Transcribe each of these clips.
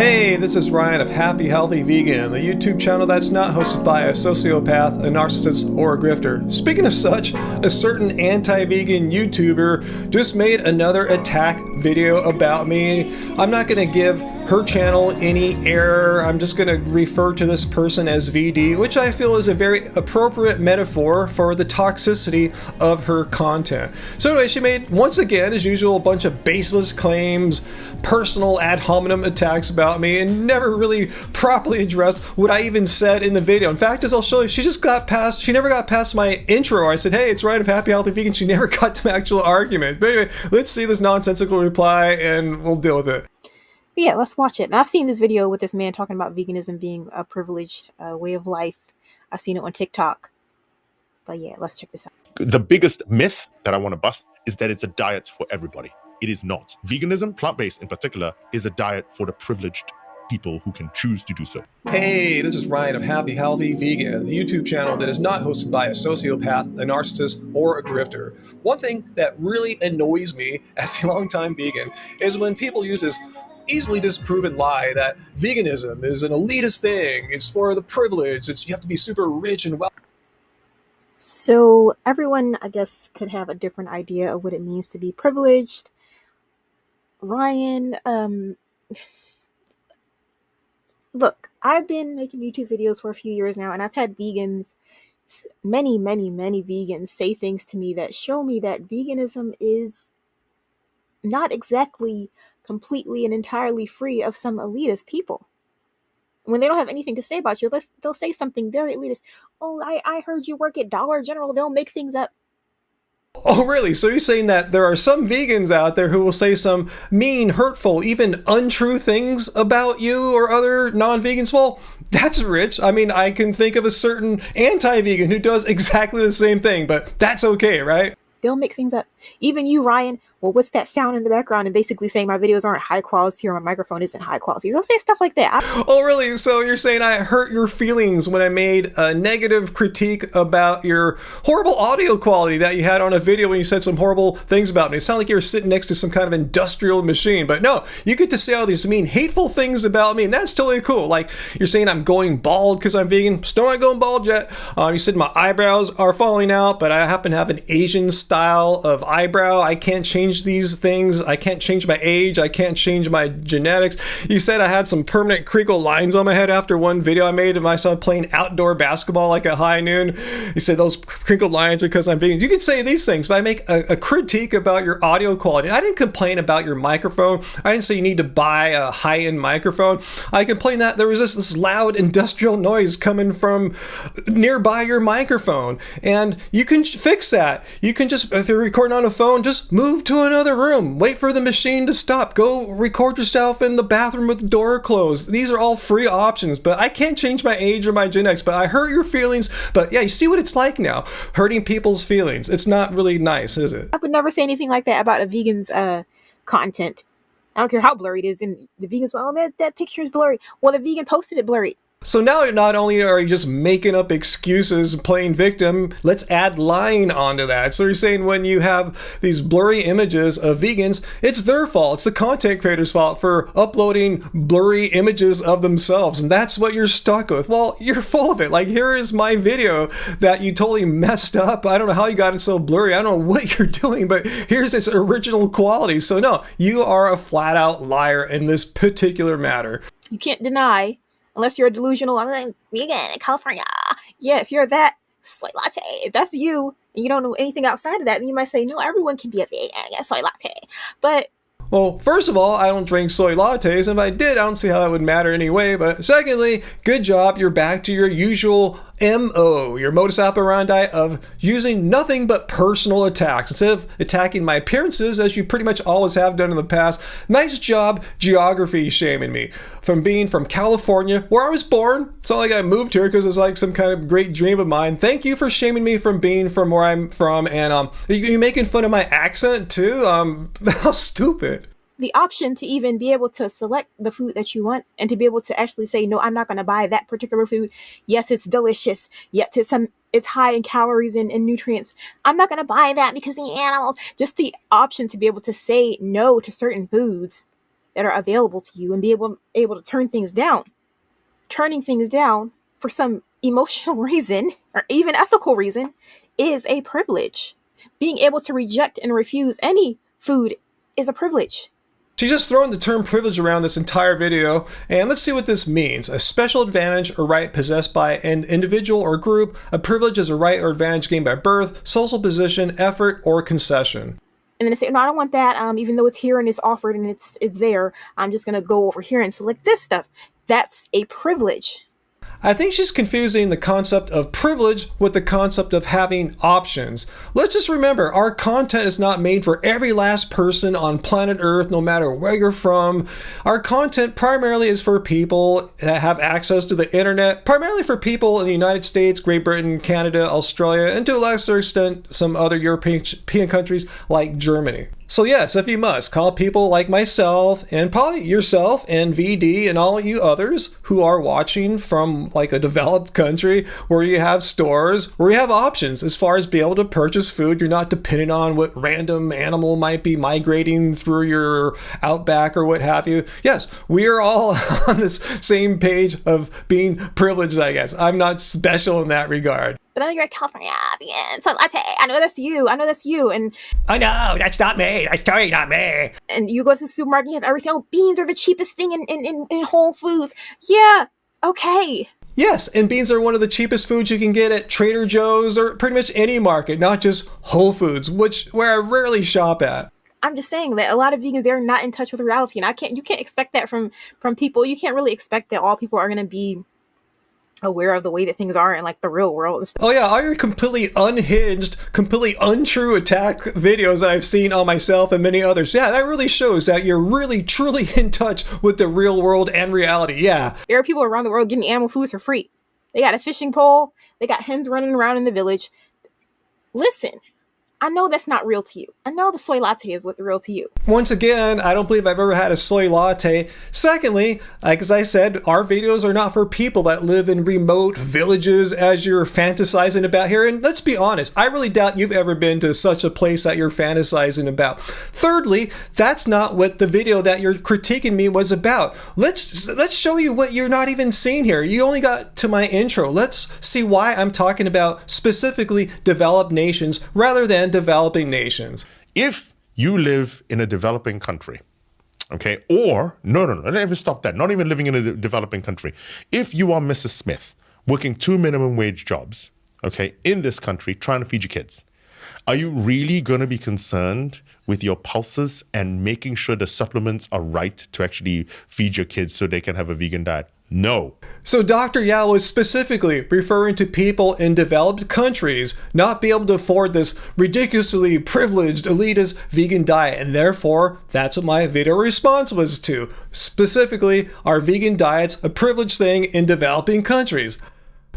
Hey, this is Ryan of Happy Healthy Vegan, the YouTube channel that's not hosted by a sociopath, a narcissist, or a grifter. Speaking of such, a certain anti-vegan YouTuber just made another attack video about me. I'm not going to give her channel any error. I'm just going to refer to this person as VD, which I feel is a very appropriate metaphor for the toxicity of her content. So anyway, she made, once again, as usual, a bunch of baseless claims, personal ad hominem attacks about me, and never really properly addressed what I even said in the video. In fact, as I'll show you, she never got past my intro. I said, hey, it's Ryan of Happy Healthy Vegan. She never got to my actual argument. But anyway, let's see this nonsensical reply and we'll deal with it. Yeah, let's watch it. And I've seen this video with this man talking about veganism being a privileged way of life. I've seen it on TikTok. But yeah, let's check this out. The biggest myth that I want to bust is that it's a diet for everybody. It is not. Veganism, plant-based in particular, is a diet for the privileged people who can choose to do so. Hey, this is Ryan of Happy Healthy Vegan, the YouTube channel that is not hosted by a sociopath, a narcissist, or a grifter. One thing that really annoys me as a longtime vegan is when people use this easily disproven lie that veganism is an elitist thing, it's for the privileged, you have to be super rich and wealthy. So everyone, I guess, could have a different idea of what it means to be privileged. Ryan, look, I've been making YouTube videos for a few years now, and I've had vegans, many vegans say things to me that show me that veganism is not exactly completely and entirely free of some elitist people. When they don't have anything to say about you, they'll say something very elitist. Oh, I heard you work at Dollar General. They'll make things up. Oh, really? So you're saying that there are some vegans out there who will say some mean, hurtful, even untrue things about you or other non-vegans? Well, that's rich. I mean, I can think of a certain anti-vegan who does exactly the same thing, but that's okay, right? They'll make things up. Even you, Ryan, well, what's that sound in the background? And basically saying my videos aren't high quality or my microphone isn't high quality. They'll say stuff like that. Oh, really? So you're saying I hurt your feelings when I made a negative critique about your horrible audio quality that you had on a video when you said some horrible things about me. It sounded like you were sitting next to some kind of industrial machine. But no, you get to say all these mean, hateful things about me, and that's totally cool. Like, you're saying I'm going bald because I'm vegan. Still not going bald yet. You said my eyebrows are falling out, but I happen to have an Asian style of eyebrow. I can't change these things. I can't change my age. I can't change my genetics. You said I had some permanent crinkle lines on my head after one video I made of myself playing outdoor basketball like at high noon. You said those crinkled lines are because I'm vegan. You can say these things, but I make a critique about your audio quality. I didn't complain about your microphone. I didn't say you need to buy a high-end microphone. I complained that there was this loud industrial noise coming from nearby your microphone, and you can fix that. You can just, if you're recording on a phone, just move to another room, wait for the machine to stop, go record yourself in the bathroom with the door closed. These are all free options, but I can't change my age or my genetics. But I hurt your feelings. But yeah, you see what it's like now, hurting people's feelings. It's not really nice, is it? I would never say anything like that about a vegan's content. I don't care how blurry it is. And the vegans, well, that picture is blurry. Well, the vegan posted it blurry. So now not only are you just making up excuses, playing victim, let's add lying onto that. So you're saying when you have these blurry images of vegans, it's their fault. It's the content creator's fault for uploading blurry images of themselves. And that's what you're stuck with. Well, you're full of it. Like, here is my video that you totally messed up. I don't know how you got it so blurry. I don't know what you're doing, but here's its original quality. So no, you are a flat out liar in this particular matter. You can't deny. Unless you're a delusional, I'm like, vegan in California. Yeah, if you're that, soy latte. If that's you, and you don't know anything outside of that, then you might say, no, everyone can be a vegan and get soy latte. But well, first of all, I don't drink soy lattes, and if I did, I don't see how that would matter anyway. But secondly, good job, you're back to your usual MO, your modus operandi of using nothing but personal attacks. Instead of attacking my appearances, as you pretty much always have done in the past, nice job geography shaming me. From being from California, where I was born, it's not like I moved here because it was like some kind of great dream of mine. Thank you for shaming me from being from where I'm from, and you're making fun of my accent too? How stupid. The option to even be able to select the food that you want and to be able to actually say, no, I'm not going to buy that particular food. Yes, it's delicious. Yet it's high in calories and nutrients. I'm not going to buy that because the animals, just the option to be able to say no to certain foods that are available to you and be able to turn things down. Turning things down for some emotional reason or even ethical reason is a privilege. Being able to reject and refuse any food is a privilege. She's just throwing the term privilege around this entire video, and let's see what this means. A special advantage or right possessed by an individual or group. A privilege is a right or advantage gained by birth, social position, effort, or concession. And then they say, no, I don't want that. Even though it's here and it's offered and it's there, I'm just going to go over here and select this stuff. That's a privilege. I think she's confusing the concept of privilege with the concept of having options. Let's just remember, our content is not made for every last person on planet Earth, no matter where you're from. Our content primarily is for people that have access to the internet, primarily for people in the United States, Great Britain, Canada, Australia, and to a lesser extent, some other European countries like Germany. So yes, if you must, call people like myself and probably yourself and VD and all you others who are watching from like a developed country where you have stores, where you have options as far as being able to purchase food. You're not dependent on what random animal might be migrating through your outback or what have you. Yes, we are all on this same page of being privileged, I guess. I'm not special in that regard. But I know you're in California, vegan, so latte. I know that's you. And I know, that's not me. That's totally not me. And you go to the supermarket, you have everything. Oh, beans are the cheapest thing in Whole Foods. Yeah, okay. Yes, and beans are one of the cheapest foods you can get at Trader Joe's or pretty much any market, not just Whole Foods, where I rarely shop at. I'm just saying that a lot of vegans, they're not in touch with reality, and you can't expect that from people. You can't really expect that all people are going to be aware of the way that things are in like the real world. Oh yeah, all your completely unhinged, completely untrue attack videos that I've seen on myself and many others. Yeah, that really shows that you're really truly in touch with the real world and reality. Yeah. There are people around the world getting animal foods for free. They got a fishing pole. They got hens running around in the village. Listen, I know that's not real to you. I know the soy latte is what's real to you. Once again, I don't believe I've ever had a soy latte. Secondly, like as I said, our videos are not for people that live in remote villages as you're fantasizing about here. And let's be honest, I really doubt you've ever been to such a place that you're fantasizing about. Thirdly, that's not what the video that you're critiquing me was about. Let's show you what you're not even seeing here. You only got to my intro. Let's see why I'm talking about specifically developed nations rather than developing nations. If you live in a developing country, okay, or no, let me stop that. Not even living in a developing country. If you are Mrs. Smith working 2 minimum wage jobs, okay, in this country trying to feed your kids, are you really going to be concerned with your pulses and making sure the supplements are right to actually feed your kids so they can have a vegan diet? No. So Dr. Yao was specifically referring to people in developed countries not be able to afford this ridiculously privileged elitist vegan diet, and therefore that's what my video response was to. Specifically, are vegan diets a privileged thing in developing countries?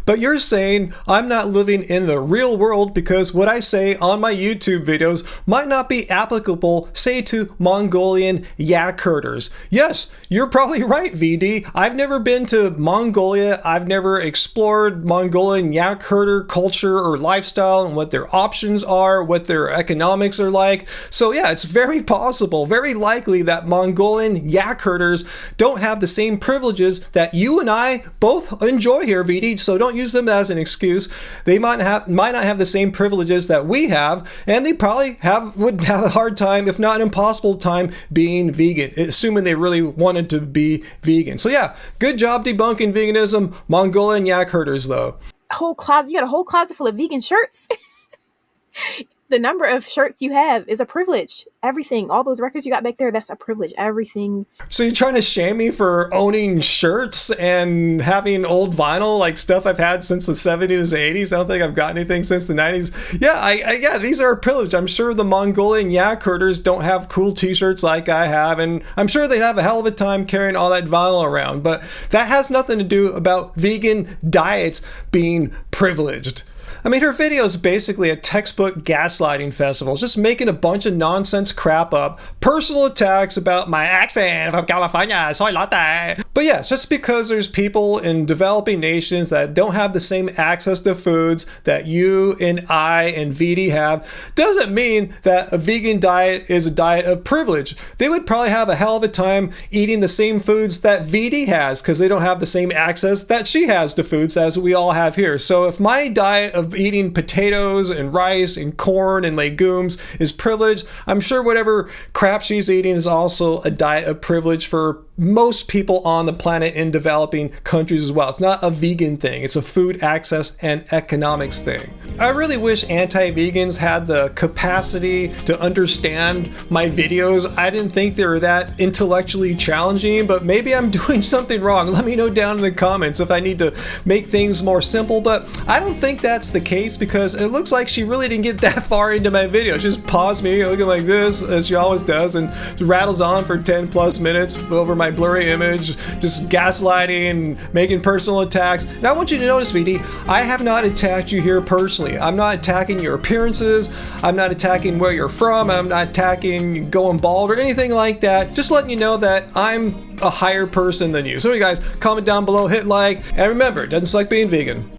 But you're saying I'm not living in the real world because what I say on my YouTube videos might not be applicable, say, to Mongolian yak herders. Yes, you're probably right, VD. I've never been to Mongolia. I've never explored Mongolian yak herder culture or lifestyle and what their options are, what their economics are like. So yeah, it's very possible, very likely that Mongolian yak herders don't have the same privileges that you and I both enjoy here, VD. So don't use them as an excuse. They might not have the same privileges that we have, and they probably would have a hard time, if not an impossible time, being vegan, assuming they really wanted to be vegan. So yeah, good job debunking veganism, Mongolian yak herders though. Whole closet, you got a whole closet full of vegan shirts. The number of shirts you have is a privilege. Everything, all those records you got back there, that's a privilege. Everything. So you're trying to shame me for owning shirts and having old vinyl, like stuff I've had since the 70s, 80s? I don't think I've got anything since the 90s. Yeah, yeah, these are a privilege. I'm sure the Mongolian yak herders don't have cool t-shirts like I have, and I'm sure they'd have a hell of a time carrying all that vinyl around, but that has nothing to do about vegan diets being privileged. I mean, her video is basically a textbook gaslighting festival, just making a bunch of nonsense crap up, personal attacks about my accent from California, soy latte. But yeah, just because there's people in developing nations that don't have the same access to foods that you and I and VD have, doesn't mean that a vegan diet is a diet of privilege. They would probably have a hell of a time eating the same foods that VD has because they don't have the same access that she has to foods as we all have here. So if my diet of eating potatoes and rice and corn and legumes is privilege, I'm sure whatever crap she's eating is also a diet of privilege for most people on the planet in developing countries as well. It's not a vegan thing, it's a food access and economics thing. I really wish anti-vegans had the capacity to understand my videos. I didn't think they were that intellectually challenging, but maybe I'm doing something wrong. Let me know down in the comments if I need to make things more simple, but I don't think that's the case because it looks like she really didn't get that far into my video. She just paused me looking like this, as she always does, and rattles on for 10 plus minutes over my blurry image, just gaslighting and making personal attacks. And I want you to notice, VD, I have not attacked you here personally. I'm not attacking your appearances. I'm not attacking where you're from. I'm not attacking going bald or anything like that. Just letting you know that I'm a higher person than you. So you guys, comment down below, hit like, and remember, it doesn't suck being vegan.